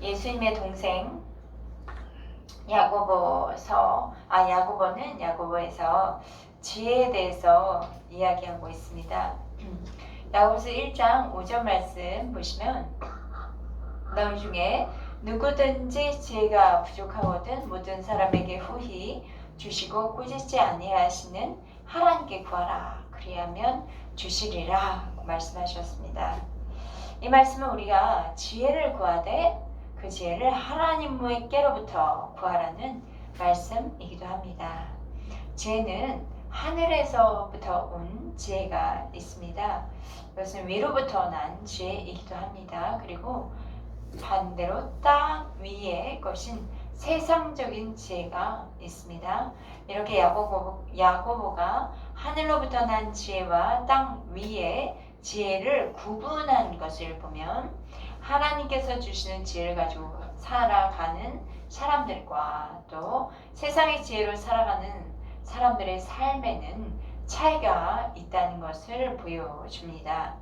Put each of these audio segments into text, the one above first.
예수님의 동생 야고보는 야고보에서 지혜에 대해서 이야기하고 있습니다. 야고보서 1장 5절 말씀 보시면 너희 중에 누구든지 지혜가 부족하거든 모든 사람에게 후히 주시고 꾸짖지 아니하시는 하나님께 구하라. 그리하면 주시리라 말씀하셨습니다. 이 말씀은 우리가 지혜를 구하되 그 지혜를 하나님께로부터 구하라는 말씀이기도 합니다. 지혜는 하늘에서부터 온 지혜가 있습니다. 이것은 위로부터 난 지혜이기도 합니다. 그리고 반대로 땅 위의 것인 세상적인 지혜가 있습니다. 이렇게 야고보가 하늘로부터 난 지혜와 땅 위의 지혜를 구분한 것을 보면 하나님께서 주시는 지혜를 가지고 살아가는 사람들과 또 세상의 지혜로 살아가는 사람들의 삶에는 차이가 있다는 것을 보여줍니다.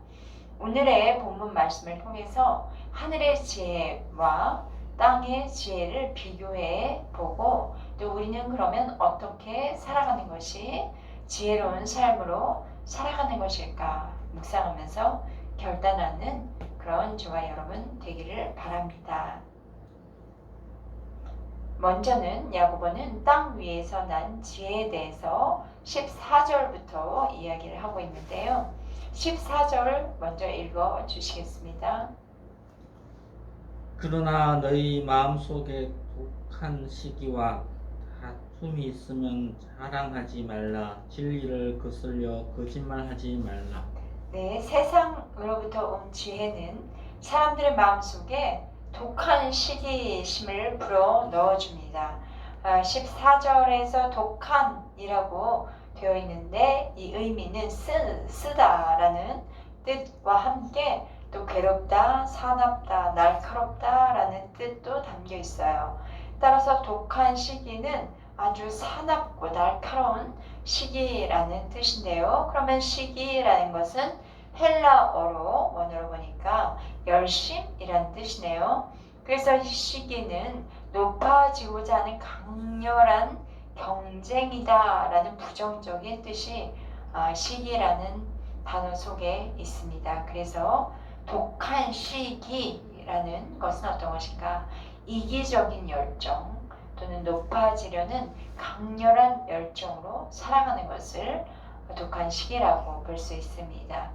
오늘의 본문 말씀을 통해서 하늘의 지혜와 땅의 지혜를 비교해 보고 또 우리는 그러면 어떻게 살아가는 것이 지혜로운 삶으로 살아가는 것일까 묵상하면서 결단하는 그런 저와 여러분 되기를 바랍니다. 먼저는 야고보는 땅 위에서 난 지혜에 대해서 14절부터 이야기를 하고 있는데요. 14절 먼저 읽어 주시겠습니다. 그러나 너희 마음속에 독한 시기와 다툼이 있으면 자랑하지 말라. 진리를 거슬려 거짓말하지 말라. 네, 세상으로부터 온 지혜는 사람들의 마음속에 독한 시기심을 불어 넣어줍니다. 14절에서 독한이라고 되어 있는데 이 의미는 쓰다라는 뜻과 함께 또 괴롭다, 사납다, 날카롭다 라는 뜻도 담겨 있어요. 따라서 독한 시기는 아주 사납고 날카로운 시기라는 뜻인데요. 그러면 시기라는 것은 헬라어로 원어로 보니까 열심이라는 뜻이네요. 그래서 이 시기는 높아지고자 하는 강렬한 경쟁이다 라는 부정적인 뜻이 시기라는 단어 속에 있습니다. 그래서 독한 시기라는 것은 어떤 것인가? 이기적인 열정 또는 높아지려는 강렬한 열정으로 살아가는 것을 독한 시기라고 볼 수 있습니다.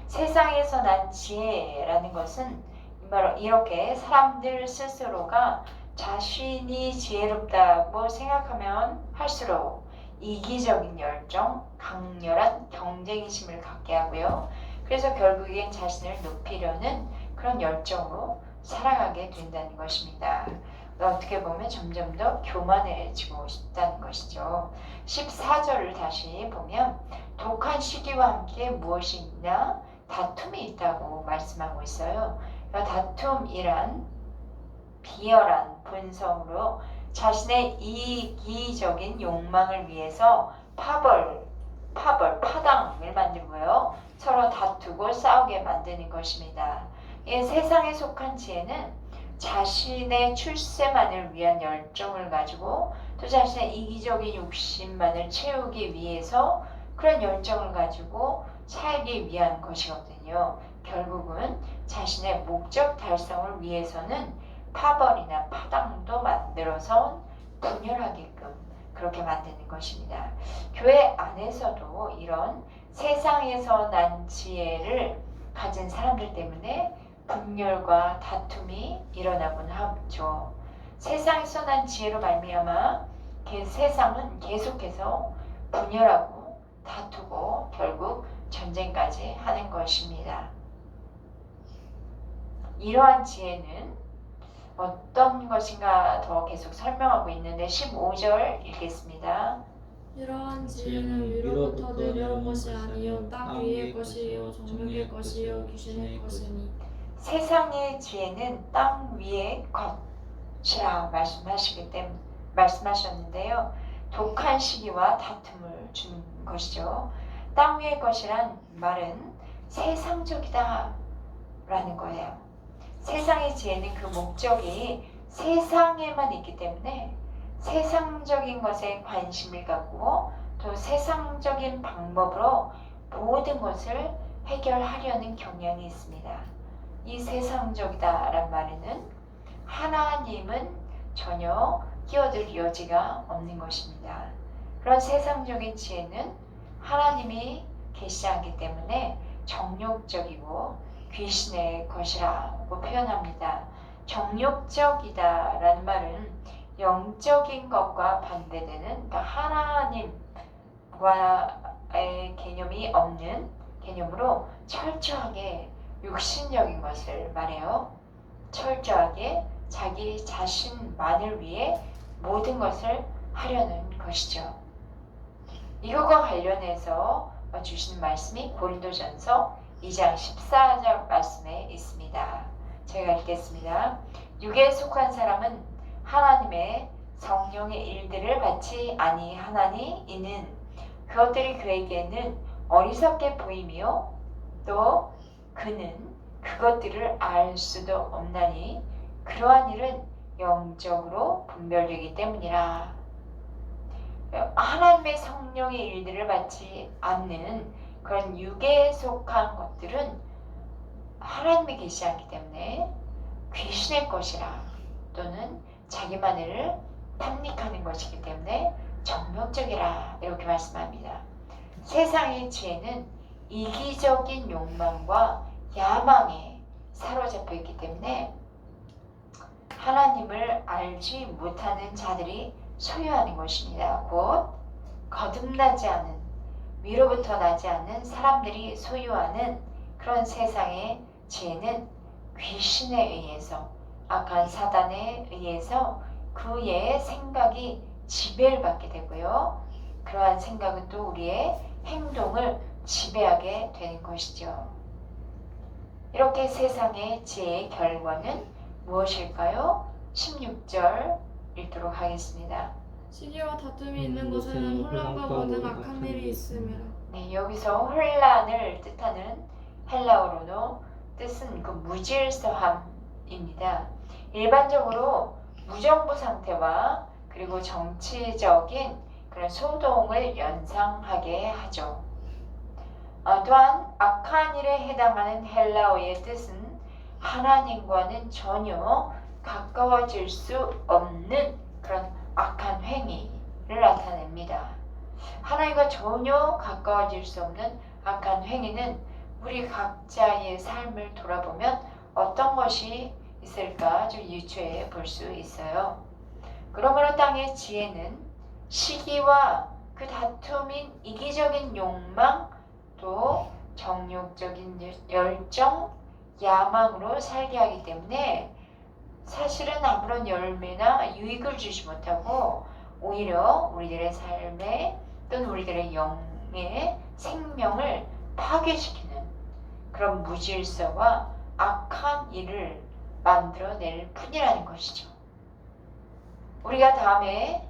세상에서 난 지혜라는 것은 바로 이렇게 사람들 스스로가 자신이 지혜롭다고 생각하면 할수록 이기적인 열정, 강렬한 경쟁심을 갖게 하고요. 그래서 결국엔 자신을 높이려는 그런 열정으로 살아가게 된다는 것입니다. 어떻게 보면 점점 더 교만해지고 싶다는 것이죠. 14절을 다시 보면 독한 시기와 함께 무엇이 있냐? 다툼이 있다고 말씀하고 있어요. 다툼이란 비열한 본성으로 자신의 이기적인 욕망을 위해서 파당을 만들고요. 서로 다투고 싸우게 만드는 것입니다. 이 세상에 속한 지혜는 자신의 출세만을 위한 열정을 가지고 또 자신의 이기적인 욕심만을 채우기 위해서 그런 열정을 가지고 살기 위한 것이거든요. 결국은 자신의 목적 달성을 위해서는 파벌이나 파당도 만들어서 분열하게끔 그렇게 만드는 것입니다. 교회 안에서도 이런 세상에서 난 지혜를 가진 사람들 때문에 분열과 다툼이 일어나곤 하죠. 세상에서 난 지혜로 말미암아 세상은 계속해서 분열하고 다투고 결국 전쟁까지 하는 것입니다. 이러한 지혜는 어떤 것인가 더 계속 설명하고 있는데 15절 읽겠습니다. 이러한 지혜는 위로부터 내려온 것이 아니요 땅 위의 것이요 정욕의 것이요 귀신의 것이니. 세상의 지혜는 땅 위의 것이라 말씀하셨는데요. 독한 시기와 다툼을 주는 것이죠. 땅 위의 것이란 말은 세상적이다 라는 거예요. 세상의 지혜는 그 목적이 세상에만 있기 때문에 세상적인 것에 관심을 갖고 또 세상적인 방법으로 모든 것을 해결하려는 경향이 있습니다. 이 세상적이다란 말에는 하나님은 전혀 끼어들 여지가 없는 것입니다. 그런 세상적인 지혜는 하나님이 계시지 않기 때문에 정욕적이고 귀신의 것이라고 표현합니다. 정욕적이다라는 말은 영적인 것과 반대되는, 그러니까 하나님과의 개념이 없는 개념으로 철저하게 육신적인 것을 말해요. 철저하게 자기 자신만을 위해 모든 것을 하려는 것이죠. 이것과 관련해서 주신 말씀이 고린도전서 2장 14절 말씀에 있습니다. 제가 읽겠습니다. 육에 속한 사람은 하나님의 성령의 일들을 받지 아니하나니 이는 그것들이 그에게는 어리석게 보이며 또 그는 그것들을 알 수도 없나니 그러한 일은 영적으로 분별되기 때문이라. 하나님의 성령의 일들을 받지 않는 그런 육에 속한 것들은 하나님이 계시지 않기 때문에 귀신의 것이라, 또는 자기만을 탐닉하는 것이기 때문에 정욕적이라 이렇게 말씀합니다. 세상의 지혜는 이기적인 욕망과 야망에 사로잡혀 있기 때문에 하나님을 알지 못하는 자들이 소유하는 것입니다. 곧 거듭나지 않은, 위로부터 나지 않는 사람들이 소유하는 그런 세상의 지혜는 귀신에 의해서, 악한 사단에 의해서 그의 생각이 지배를 받게 되고요. 그러한 생각은 또 우리의 행동을 지배하게 되는 것이죠. 이렇게 세상의 지혜의 결과는 무엇일까요? 16절 읽도록 하겠습니다. 시기와 다툼이 있는 곳에는 혼란과 모든 악한 일이 있음이라. 네, 여기서 혼란을 뜻하는 헬라어로는 뜻은 그 무질서함입니다. 일반적으로 무정부 상태와 그리고 정치적인 그런 소동을 연상하게 하죠. 또한 악한 일에 해당하는 헬라어의 뜻은 하나님과는 전혀 가까워질 수 없는 그런 악한 행위를 나타냅니다. 하나님과 전혀 가까워질 수 없는 악한 행위는 우리 각자의 삶을 돌아보면 어떤 것이 있을까 좀 유추해 볼 수 있어요. 그러므로 땅의 지혜는 시기와 그 다툼인 이기적인 욕망, 또 정욕적인 열정, 야망으로 살게 하기 때문에 사실은 아무런 열매나 유익을 주지 못하고 오히려 우리들의 삶에 또는 우리들의 영의 생명을 파괴시키는 그런 무질서와 악한 일을 만들어낼 뿐이라는 것이죠. 우리가 다음에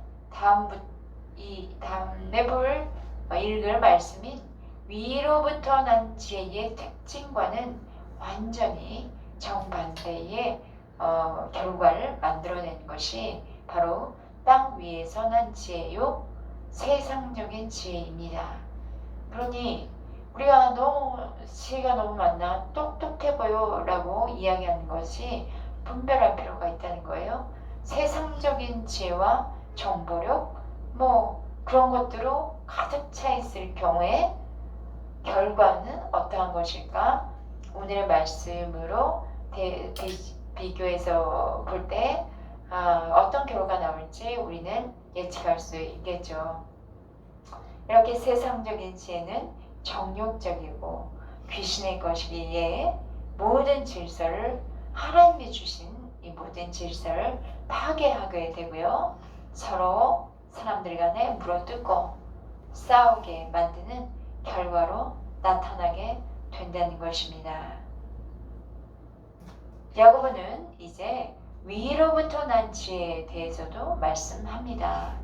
볼 읽을 말씀인 위로부터 난 지혜의 특징과는 완전히 정반대의 결과를 만들어낸 것이 바로 땅 위에서 난 지혜요 세상적인 지혜입니다. 그러니 우리가 지혜가 너무 많나 똑똑해 보여 라고 이야기하는 것이 분별할 필요가 있다는 거예요. 세상적인 지혜와 정보력 그런 것들로 가득 차 있을 경우에 결과는 어떠한 것일까? 오늘의 말씀으로 비교해서 볼 때 어떤 결과가 나올지 우리는 예측할 수 있겠죠. 이렇게 세상적인 지혜는 정욕적이고 귀신의 것이기에 모든 질서를, 하나님이 주신 이 모든 질서를 파괴하게 되고요. 서로 사람들 간에 물어뜯고 싸우게 만드는 결과로 나타나게 된다는 것입니다. 야고보는 이제 위로부터 난 지혜에 대해서도 말씀합니다.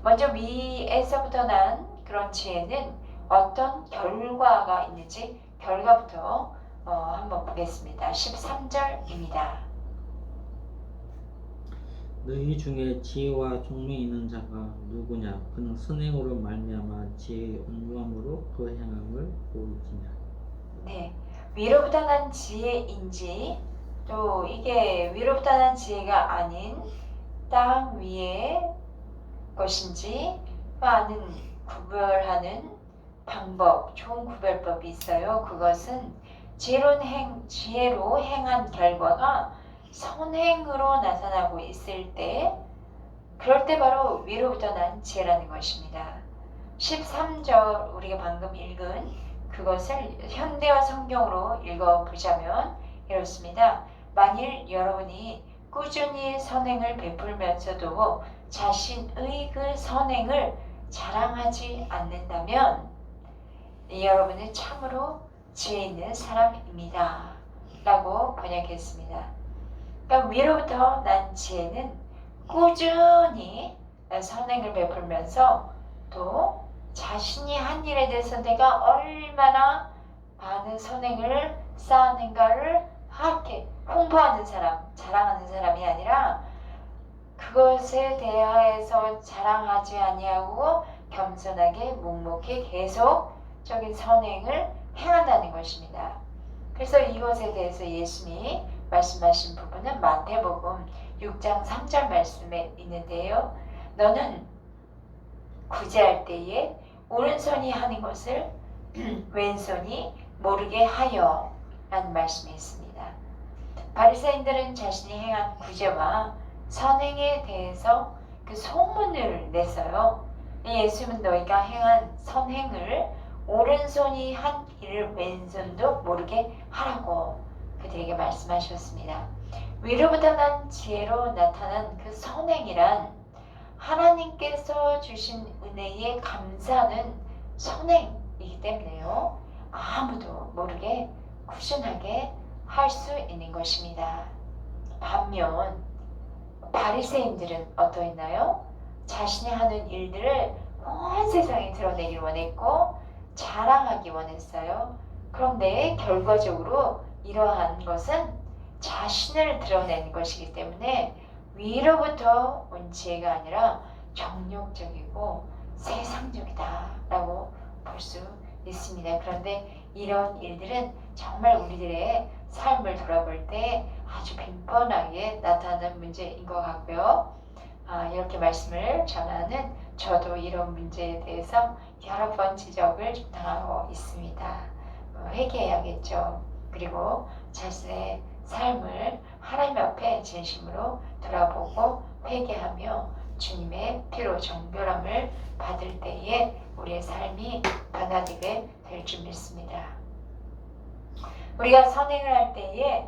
먼저 위에서부터 난 그런 지혜는 어떤 결과가 있는지 결과부터 한번 보겠습니다. 13절입니다. 너희 중에 지혜와 총명이 있는 자가 누구냐? 그는 선행으로 말미암아 지혜의 온유함으로 그 행함을 보이지냐. 네, 위로부터 난 지혜인지 또 이게 위로부터 난 지혜가 아닌 땅 위의 것인지 아는 구별하는 방법, 좋은 구별법이 있어요. 그것은 지혜로 행한 결과가 선행으로 나타나고 있을 때, 그럴 때 바로 위로부터 난 지혜라는 것입니다. 13절 우리가 방금 읽은 그것을 현대어 성경으로 읽어보자면 이렇습니다. 만일 여러분이 꾸준히 선행을 베풀면서도 자신의 그 선행을 자랑하지 않는다면 여러분은 참으로 지혜 있는 사람입니다. 라고 번역했습니다. 그러니까 위로부터 난 지혜는 꾸준히 선행을 베풀면서 또 자신이 한 일에 대해서 내가 얼마나 많은 선행을 쌓았는가를 이렇게 홍보하는 사람, 자랑하는 사람이 아니라 그것에 대하여서 자랑하지 아니하고 겸손하게 묵묵히 계속적인 선행을 행한다는 것입니다. 그래서 이것에 대해서 예수님이 말씀하신 부분은 마태복음 6장 3절 말씀에 있는데요. 너는 구제할 때에 오른손이 하는 것을 왼손이 모르게 하여 라는 말씀이 있습니다. 바리새인들은 자신이 행한 구제와 선행에 대해서 그 소문을 냈어요. 예수님은 너희가 행한 선행을 오른손이 한 일을 왼손도 모르게 하라고 그들에게 말씀하셨습니다. 위로부터 난 지혜로 나타난 그 선행이란 하나님께서 주신 은혜에 감사하는 선행이기 때문에요. 아무도 모르게 꾸준하게 할 수 있는 것입니다. 반면 바리새인들은 어떠했나요? 자신이 하는 일들을 온 세상에 드러내길 원했고 자랑하기 원했어요. 그런데 결과적으로 이러한 것은 자신을 드러내는 것이기 때문에 위로부터 온 지혜가 아니라 정욕적이고 세상적이다 라고 볼 수 있습니다. 그런데 이런 일들은 정말 우리들의 삶을 돌아볼 때 아주 빈번하게 나타나는 문제인 것 같고요. 이렇게 말씀을 전하는 저도 이런 문제에 대해서 여러 번 지적을 당하고 있습니다. 회개해야겠죠. 그리고 자신의 삶을 하나님 앞에 진심으로 돌아보고 회개하며 주님의 피로 정결함을 받을 때에 우리의 삶이 변화되게 될 줄 믿습니다. 우리가 선행을 할 때에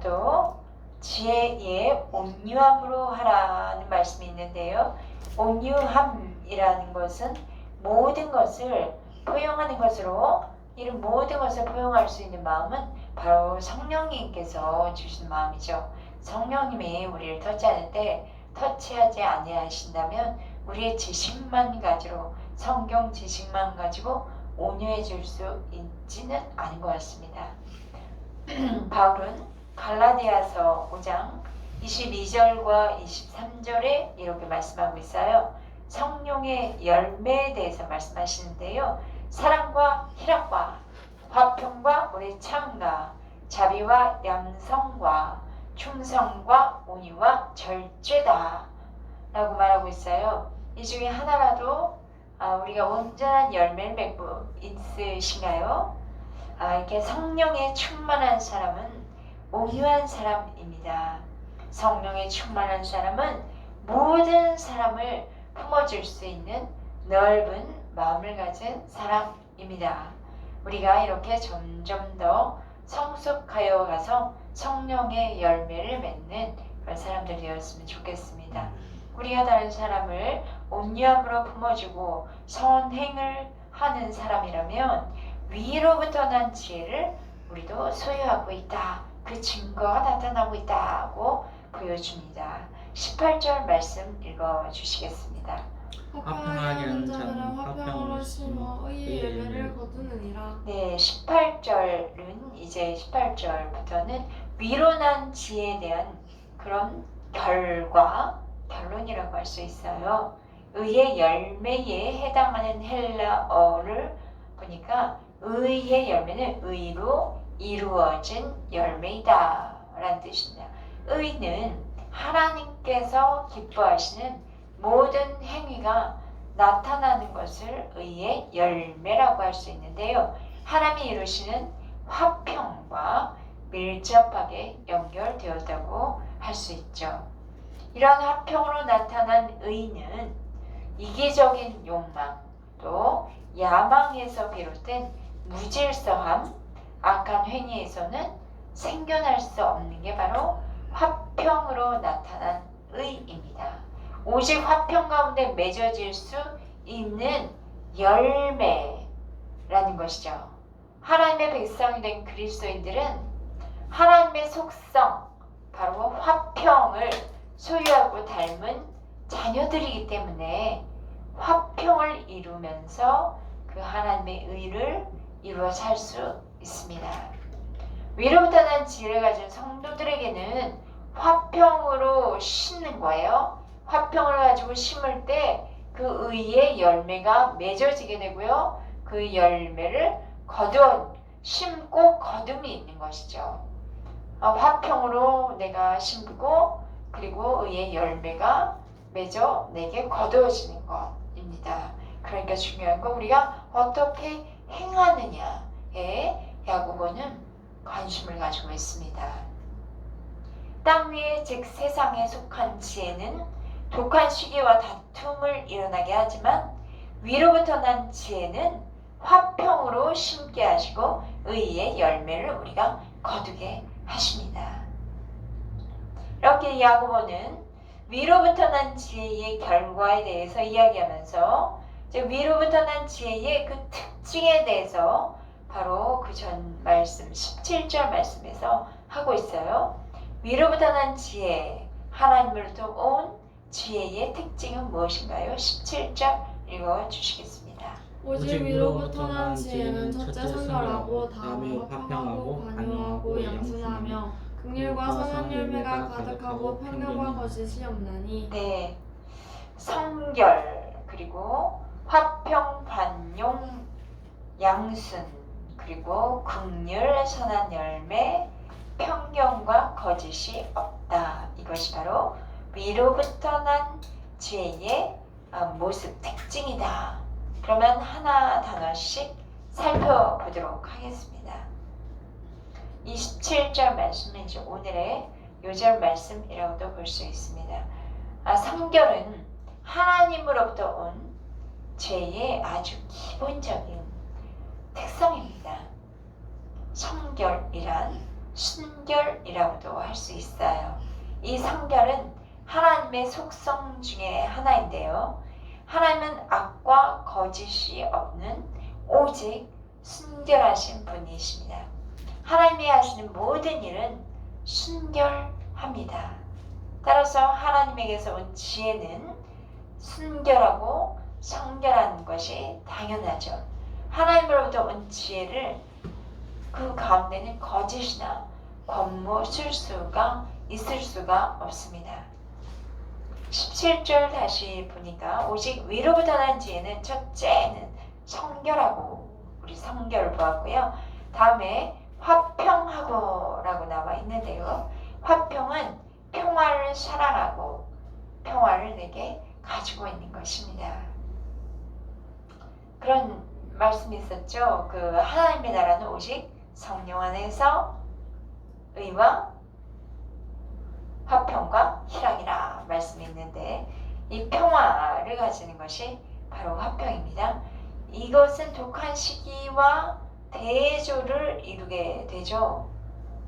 또 지혜의 온유함으로 하라는 말씀이 있는데요. 온유함이라는 것은 모든 것을 포용하는 것으로 이런 모든 것을 포용할 수 있는 마음은 바로 성령님께서 주신 마음이죠. 성령님이 우리를 터치하지 아니하신다면 우리의 지식만 가지고 성경 지식만 가지고 온유해 줄 수 있지는 않은 것 같습니다. 바울은 갈라디아서 5장 22절과 23절에 이렇게 말씀하고 있어요. 성령의 열매에 대해서 말씀하시는데요. 사랑과 희락과 화평과 오래 참과 자비와 양성과 충성과 온유와 절제다 라고 말하고 있어요. 이 중에 하나라도 우리가 온전한 열매를 맺고 있으신가요? 이렇게 성령에 충만한 사람은 온유한 사람입니다. 성령에 충만한 사람은 모든 사람을 품어줄 수 있는 넓은 마음을 가진 사람입니다. 우리가 이렇게 점점 더 성숙하여 가서 성령의 열매를 맺는 그런 사람들이 되었으면 좋겠습니다. 우리가 다른 사람을 온유함으로 품어주고 선행을 하는 사람이라면 위로부터 난 지혜를 우리도 소유하고 있다. 그 증거가 나타나고 있다고 보여줍니다. 18절 말씀 읽어주시겠습니다. 화평하게 하는 자들은 화평으로 심어 의의 열매를 거두느니라. 네, 18절은 이제 18절부터는 위로 난 지혜에 대한 그런 결론이라고 할 수 있어요. 의의 열매에 해당하는 헬라어를 보니까 의의 열매는 의로 이루어진 열매이다 라는 뜻입니다. 의는 하나님께서 기뻐하시는 모든 행위가 나타나는 것을 의의 열매라고 할 수 있는데요. 하나님이 이루시는 화평과 밀접하게 연결되었다고 할 수 있죠. 이러한 화평으로 나타난 의는 이기적인 욕망, 또 야망에서 비롯된 무질서함, 악한 행위에서는 생겨날 수 없는 게 바로 화평으로 나타난 의입니다. 오직 화평 가운데 맺어질 수 있는 열매라는 것이죠. 하나님의 백성이 된 그리스도인들은 하나님의 속성, 바로 화평을 소유하고 닮은 자녀들이기 때문에 화평을 이루면서 그 하나님의 의를 이루어 살 수 있습니다. 위로부터 난 지혜를 가진 성도들에게는 화평으로 심는 거예요. 화평을 가지고 심을 때 그 의의 열매가 맺어지게 되고요. 그 열매를 심고 거둠이 있는 것이죠. 화평으로 내가 심고 그리고 의의 열매가 맺어 내게 거두어지는 것입니다. 그러니까 중요한 건 우리가 어떻게 행하느냐에 야고보는 관심을 가지고 있습니다. 땅 위에 즉 세상에 속한 지혜는 독한 시기와 다툼을 일어나게 하지만 위로부터 난 지혜는 화평으로 심게 하시고 의의 열매를 우리가 거두게 하십니다. 이렇게 야고보는 위로부터 난 지혜의 결과에 대해서 이야기하면서 위로부터 난 지혜의 그 특징에 대해서 바로 그 전 말씀 17절 말씀에서 하고 있어요. 위로부터 난 지혜, 하나님으로부터 온 지혜의 특징은 무엇인가요? 17절 읽어주시겠습니다. 오직 위로부터 난 지혜는 첫째 선결하고 다음에 화평하고 관용하고 양순하며 긍휼과 선한 열매가 가득하고 편견과 거짓이 없나니. 네, 성결 그리고 화평, 관용, 양순 그리고 긍휼, 선한 열매, 편견과 거짓이 없다. 이것이 바로 위로부터 난 지혜의 모습, 특징이다. 그러면 하나 단어씩 살펴보도록 하겠습니다. 27절 말씀은 이제 오늘의 요절 말씀이라고도 볼 수 있습니다. 성결은 하나님으로부터 온 죄의 아주 기본적인 특성입니다. 성결이란 순결이라고도 할 수 있어요. 이 성결은 하나님의 속성 중에 하나인데요. 하나님은 악과 거짓이 없는 오직 순결하신 분이십니다. 하나님이 하시는 모든 일은 순결합니다. 따라서 하나님에게서 온 지혜는 순결하고 성결한 것이 당연하죠. 하나님으로부터 온 지혜를 그 가운데는 거짓이나 권모, 술수가 있을 수가 없습니다. 17절 다시 보니까 오직 위로부터 난 지혜는 첫째는 성결하고 우리 성결을 보았고요. 다음에 화평하고 라고 나와 있는데요. 화평은 평화를 사랑하고 평화를 내게 가지고 있는 것입니다. 그런 말씀이 있었죠. 그 하나님의 나라는 오직 성령 안에서 의와 화평과 희락이라 말씀이 있는데 이 평화를 가지는 것이 바로 화평입니다. 이것은 독한 시기와 대조를 이루게 되죠.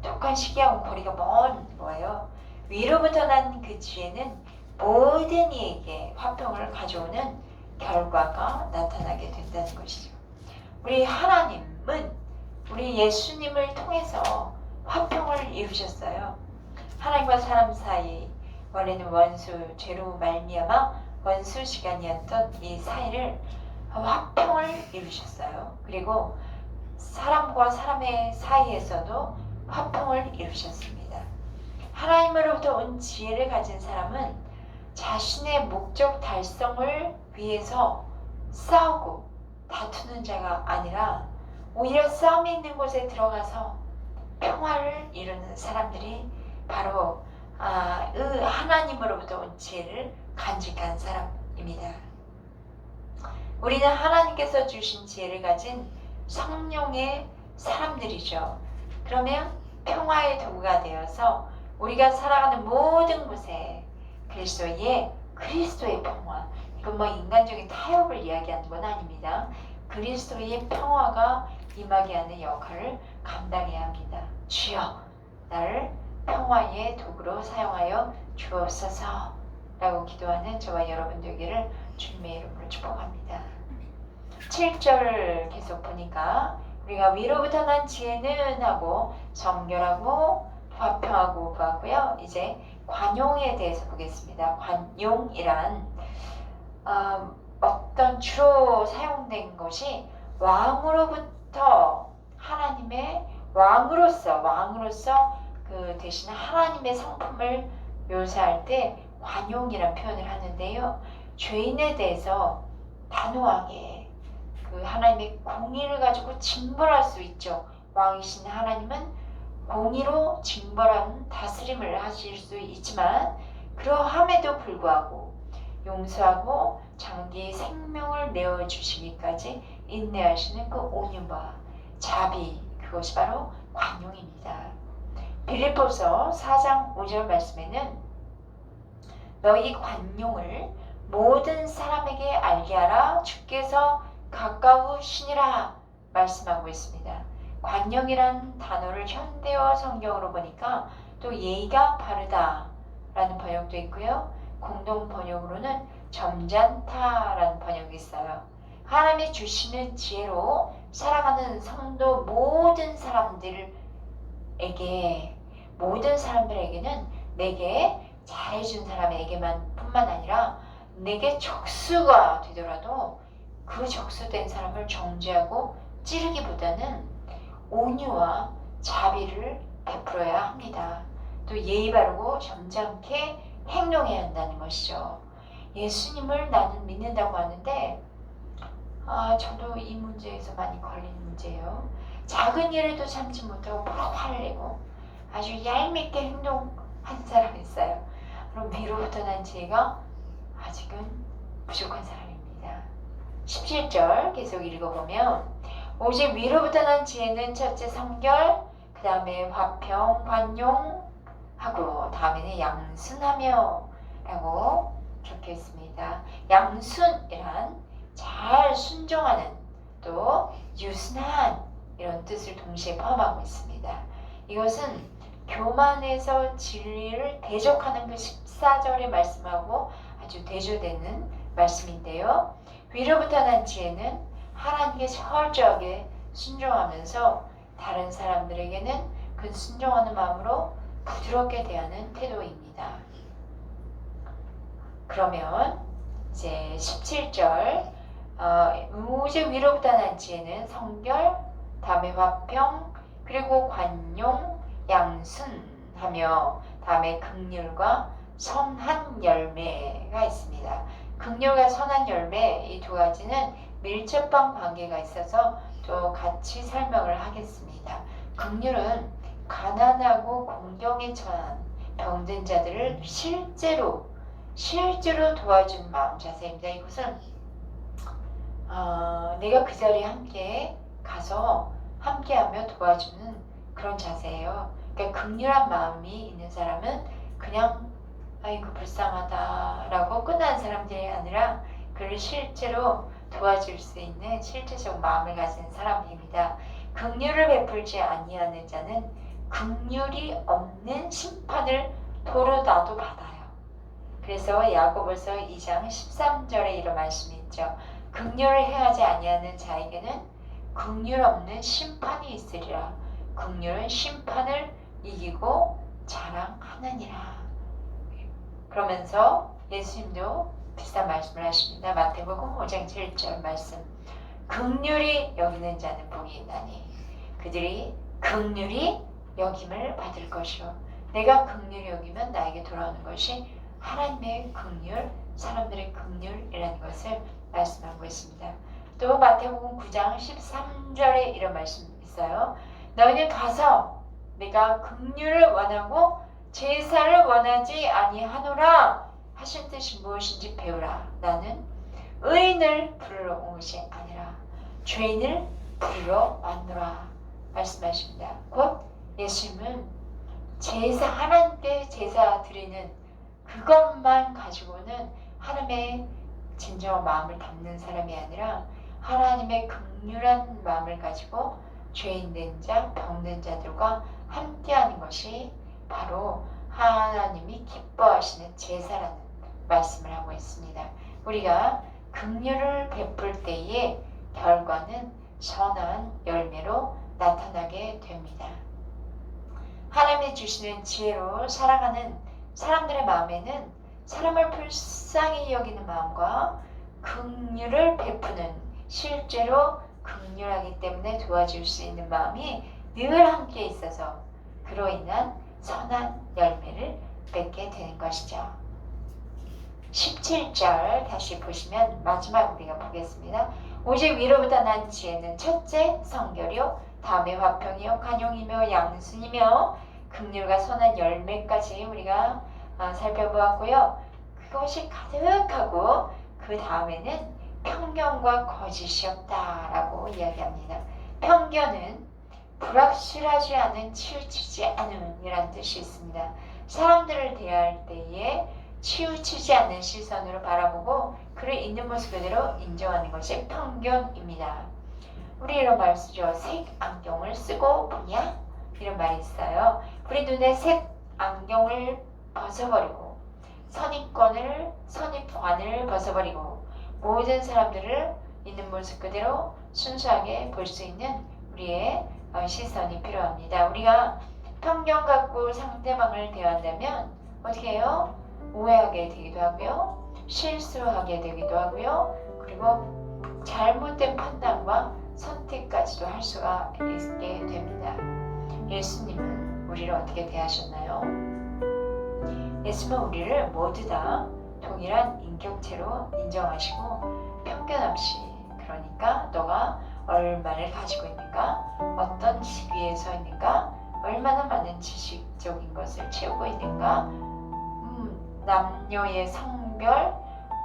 독한 시기하고 거리가 먼 거예요. 위로부터 난 그 지혜는 모든 이에게 화평을 가져오는 결과가 나타나게 된다는 것이죠. 우리 하나님은 우리 예수님을 통해서 화평을 이루셨어요. 하나님과 사람 사이 원래는 원수, 죄로 말미암아 원수지간이었던 이 사이를 화평을 이루셨어요. 그리고 사람과 사람의 사이에서도 화평을 이루셨습니다. 하나님으로부터 온 지혜를 가진 사람은 자신의 목적 달성을 위해서 싸우고 다투는 자가 아니라 오히려 싸움이 있는 곳에 들어가서 평화를 이루는 사람들이 바로 하나님으로부터 온 지혜를 간직한 사람입니다. 우리는 하나님께서 주신 지혜를 가진 성령의 사람들이죠. 그러면 평화의 도구가 되어서 우리가 살아가는 모든 곳에 그리스도의 평화, 이건 뭐 인간적인 타협을 이야기하는 건 아닙니다. 그리스도의 평화가 임하게 하는 역할을 감당해야 합니다. 주여, 나를 평화의 도구로 사용하여 주옵소서 라고 기도하는 저와 여러분 되기를 주님의 이름으로 축복합니다. 7절 계속 보니까 우리가 위로부터 난 지혜는 하고 정결하고 화평하고 보았고요. 이제 관용에 대해서 보겠습니다. 관용이란 어떤 주로 사용된 것이 왕으로부터 하나님의 왕으로서 그 대신 하나님의 성품을 묘사할 때 관용이라는 표현을 하는데요. 죄인에 대해서 단호하게 그 하나님의 공의를 가지고 징벌할 수 있죠. 왕이신 하나님은 공의로 징벌하는 다스림을 하실 수 있지만 그러함에도 불구하고 용서하고 장대의 생명을 내어주시기까지 인내하시는 그 온유와 자비, 그것이 바로 관용입니다. 빌립보서 4장 5절 말씀에는 너희 관용을 모든 사람에게 알게 하라 주께서 가까우시니라 말씀하고 있습니다. 관용이란 단어를 현대어 성경으로 보니까 또 예의가 바르다라는 번역도 있고요. 공동 번역으로는 점잖다라는 번역이 있어요. 하나님이 주시는 지혜로 살아가는 성도 모든 사람들에게는 내게 잘해준 사람에게만 뿐만 아니라 내게 적수가 되더라도 그 적수된 사람을 정죄하고 찌르기보다는 온유와 자비를 베풀어야 합니다. 또 예의 바르고 점잖게 행동해야 한다는 것이죠. 예수님을 나는 믿는다고 하는데 저도 이 문제에서 많이 걸리는 문제예요. 작은 일에도 참지 못하고 바로 화를 내고 아주 얄밉게 행동한 사람이 있어요. 그럼 위로부터 난 지혜가 아직은 부족한 사람입니다. 17절 계속 읽어보면 오직 위로부터 난 지혜는 첫째 성결, 그 다음에 화평, 관용하고 다음에는 양순하며 라고 적혀 있습니다. 양순이란 잘 순종하는, 또 유순한 이런 뜻을 동시에 포함하고 있습니다. 이것은 교만에서 진리를 대적하는 그 14절의 말씀하고 아주 대조되는 말씀인데요. 위로부터 난 지혜는 하나님께 철저하게 순종하면서 다른 사람들에게는 그 순종하는 마음으로 부드럽게 대하는 태도입니다. 그러면 이제 17절 오직 위로부터 난 지혜는 성결, 다음에 화평, 그리고 관용, 양순하며 다음에 긍휼과 선한 열매가 있습니다. 긍휼과 선한 열매 이 두 가지는 밀접한 관계가 있어서 또 같이 설명을 하겠습니다. 긍휼은 가난하고 공경에 처한 병든 자들을 실제로 도와주는 마음 자세입니다. 이것은 내가 그 자리에 함께 가서 함께하며 도와주는 그런 자세예요. 그러니까 긍휼한 마음이 있는 사람은 그냥 아이고 불쌍하다라고 끝나는 사람들이 아니라 그를 실제로 도와줄 수 있는 실제적 마음을 가진 사람입니다. 긍휼을 베풀지 아니하는 자는 긍휼이 없는 심판을 도로 나도 받아요. 그래서 야고보서 2장 13절에 이런 말씀이 있죠. 긍휼을 행하지 아니하는 자에게는 긍휼 없는 심판이 있으리라. 긍휼은 심판을 이기고 자랑하느니라. 그러면서 예수님도 비슷한 말씀을 하십니다. 마태복음 5장 7절 말씀. 긍휼히 여기는 자는 복이 있나니 그들이 긍휼히 여김을 받을 것이요. 내가 긍휼히 여기면 나에게 돌아오는 것이 하나님의 긍휼, 사람들의 긍휼이라는 것을 말씀하고 있습니다. 또 마태복음 9장 13절에 이런 말씀이 있어요. 너희는 가서 내가 긍휼을 원하고 제사를 원하지 아니하노라 하신 뜻이 무엇인지 배우라. 나는 의인을 부르러 온 것이 아니라 죄인을 부르러 왔노라 말씀하십니다. 곧 예수님은 제사, 하나님께 제사 드리는 그것만 가지고는 하나님의 진정한 마음을 담는 사람이 아니라 하나님의 긍휼한 마음을 가지고 죄인 된 자, 병든 자들과 함께하는 것이 바로 하나님이 기뻐하시는 제사라는 말씀을 하고 있습니다. 우리가 긍휼을 베풀 때의 결과는 선한 열매로 나타나게 됩니다. 하나님이 주시는 지혜로 살아가는 사람들의 마음에는 사람을 불쌍히 여기는 마음과 긍휼을 베푸는 실제로 긍휼하기 때문에 도와줄 수 있는 마음이 늘 함께 있어서 그로 인한 선한 열매를 맺게 되는 것이죠. 17절 다시 보시면 마지막 우리가 보겠습니다. 오직 위로부터 난 지혜는 첫째 성결이요 다음에 화평이요 간용이며 양순이며 긍휼과 선한 열매까지 우리가 살펴보았고요. 그것이 가득하고 그 다음에는 편견과 거짓이 없다라고 이야기합니다. 편견은 불확실하지 않은 치우치지 않은 이란 뜻이 있습니다. 사람들을 대할 때에 치우치지 않는 시선으로 바라보고 그를 있는 모습 그대로 인정하는 것이 편견입니다. 우리 이런 말 쓰죠. 색 안경을 쓰고 보냐? 이런 말이 있어요. 우리 눈에 색 안경을 벗어버리고 선입관을 벗어버리고 모든 사람들을 있는 모습 그대로 순수하게 볼 수 있는 우리의 시선이 필요합니다. 우리가 편견 갖고 상대방을 대한다면 어떻게 해요? 오해하게 되기도 하고요. 실수하게 되기도 하고요. 그리고 잘못된 판단과 선택까지도 할 수가 있게 됩니다. 예수님은 우리를 어떻게 대하셨나요? 예수님은 우리를 모두 다 동일한 인격체로 인정하시고 편견 없이, 그러니까 너가 얼마를 가지고 있는가, 어떤 직위에 서 있는가, 얼마나 많은 지식적인 것을 채우고 있는가, 남녀의 성별,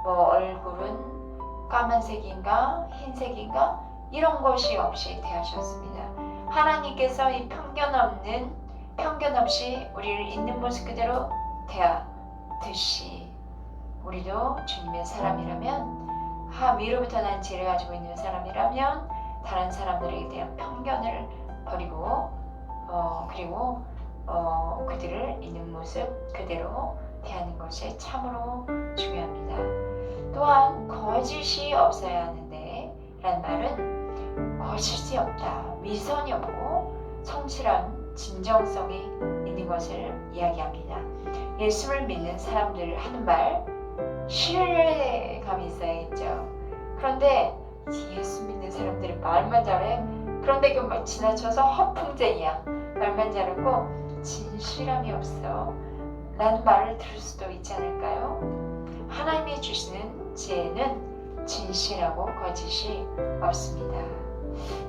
얼굴은 까만색인가 흰색인가 이런 것이 없이 대하셨습니다. 하나님께서 이 편견 없이 우리를 있는 모습 그대로 대하듯이 우리도 주님의 사람이라면, 위로부터 난 지혜를 가지고 있는 사람이라면 다른 사람들에 대한 편견을 버리고 그리고 그들을 있는 모습 그대로 대하는 것이 참으로 중요합니다. 또한 거짓이 없어야 하는데 라는 말은 거짓이 없다, 위선이 없고 성실한 진정성이 있는 것을 이야기합니다. 예수를 믿는 사람들 하는 말, 신뢰감이 있어야겠죠. 그런데 예수 믿는 사람들이 말만 잘해. 그런데 그 지나쳐서 허풍쟁이야. 말만 잘하고 진실함이 없어 라는 말을 들을 수도 있지 않을까요? 하나님이 주시는 지혜는 진실하고 거짓이 없습니다.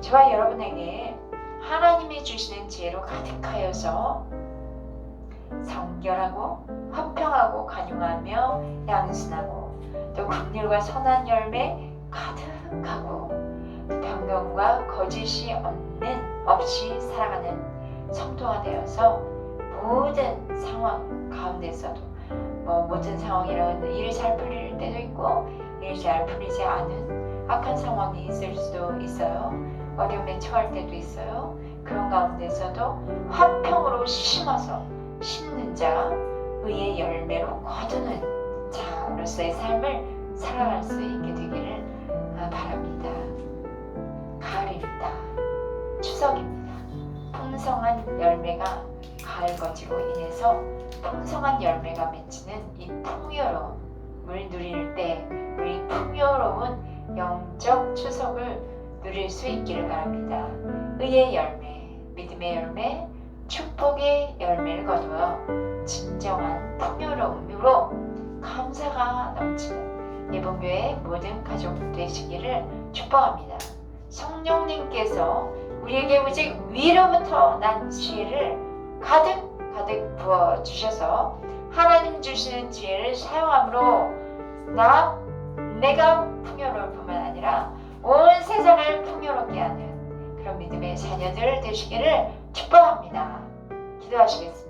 저와 여러분에게 하나님이 주시는 지혜로 가득하여서 성결하고 화평하고 간용하며 양순하고 또 긍휼과 선한 열매 가득하고 편견과 거짓이 없이 살아가는 성도가 되어서 모든 상황 가운데서도 모든 상황이라는 일이 잘 풀릴 때도 있고 일이 잘 풀리지 않은 악한 상황이 있을 수도 있어요. 어려움에 처할 때도 있어요. 그런 가운데서도 화평으로 심는 자, 의의 열매로 거두는 자로서의 삶을 살아갈 수 있게 되기를 바랍니다. 가을입니다. 추석입니다. 풍성한 열매가 가을 거지로 인해서 풍성한 열매가 맺히는 이 풍요로움을 누릴 때 풍요로운 영적 추석을 누릴 수 있기를 바랍니다. 의의 열매, 믿음의 열매, 축복의 열매를 거두어 진정한 풍요로움으로 감사가 넘치는 예봉교회 모든 가족 되시기를 축복합니다. 성령님께서 우리에게 오직 위로부터 난 지혜를 가득 부어주셔서 하나님 주시는 지혜를 사용함으로 내가 풍요로울 뿐만 아니라 온 세상을 풍요롭게 하는 그런 믿음의 자녀들 되시기를 축복합니다. 기도하시겠습니다.